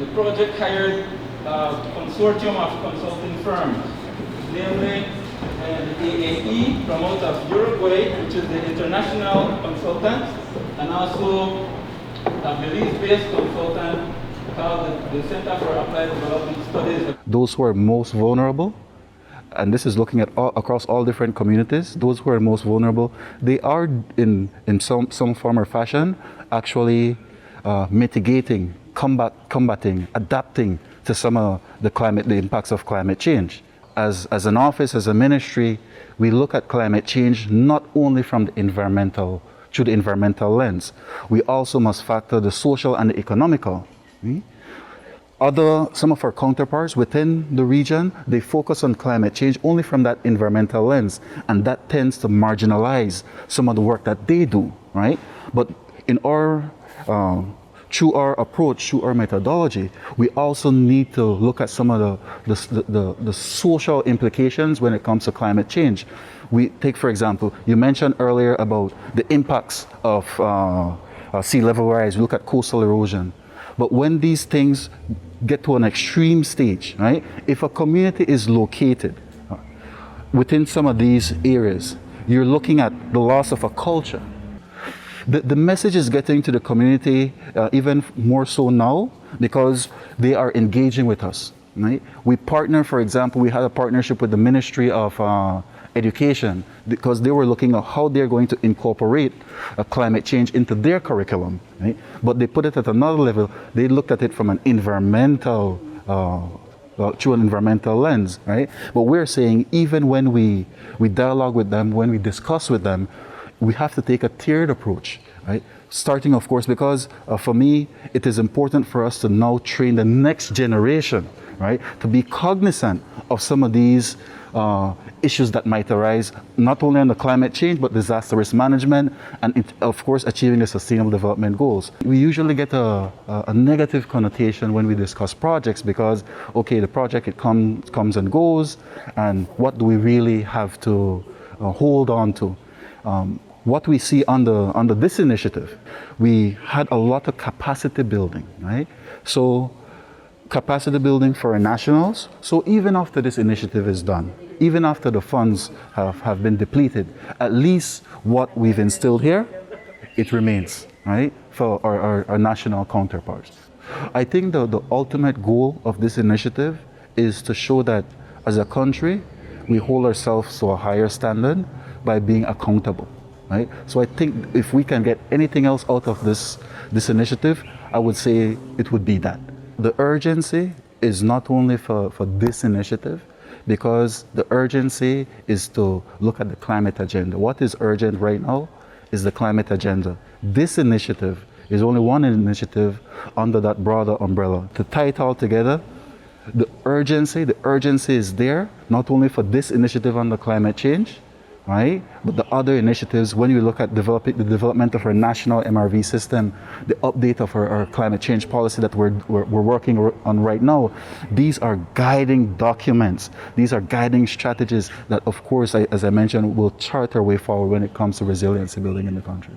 the project hired a consortium of consulting firms, namely the AAE from out of Uruguay, which is the international consultant, and also a Belize-based consultant called the Center for Applied Development Studies. Those who are most vulnerable, and this is looking at across all different communities, those who are most vulnerable, they are in some form or fashion actually mitigating, combating, adapting to some of the impacts of climate change. As an office, as a ministry, we look at climate change not only from the environmental, through the environmental lens. We also must factor the social and the economical. Some of our counterparts within the region, they focus on climate change only from that environmental lens, and that tends to marginalize some of the work that they do, right? But in our through our approach, through our methodology, we also need to look at some of the social implications when it comes to climate change. We take, for example, you mentioned earlier about the impacts of sea level rise. We look at coastal erosion. But when these things get to an extreme stage, right? If a community is located within some of these areas, you're looking at the loss of a culture. The message is getting to the community even more so now because they are engaging with us, right? We partner, for example, we had a partnership with the Ministry of Education because they were looking at how they're going to incorporate climate change into their curriculum, right? But they put it at another level. They looked at it from an environmental, through an environmental lens, right? But we're saying even when we dialogue with them, when we discuss with them, we have to take a tiered approach, right? Starting, of course, because for me, it is important for us to now train the next generation, right? To be cognizant of some of these issues that might arise, not only on the climate change, but disaster risk management, and of course, achieving the Sustainable Development Goals. We usually get a negative connotation when we discuss projects because, okay, the project, it comes and goes, and what do we really have to hold on to? What we see under this initiative, we had a lot of capacity building, right? So capacity building for our nationals. So even after this initiative is done, even after the funds have been depleted, at least what we've instilled here, it remains, right? For our national counterparts. I think the ultimate goal of this initiative is to show that as a country, we hold ourselves to a higher standard by being accountable. Right? So I think if we can get anything else out of this initiative, I would say it would be that. The urgency is not only for this initiative, because the urgency is to look at the climate agenda. What is urgent right now is the climate agenda. This initiative is only one initiative under that broader umbrella. To tie it all together, the urgency is there, not only for this initiative on the climate change, right? But the other initiatives, when you look at the development of our national MRV system, the update of our climate change policy that we're working on right now, these are guiding documents. These are guiding strategies that, of course, as I mentioned, will chart our way forward when it comes to resiliency building in the country.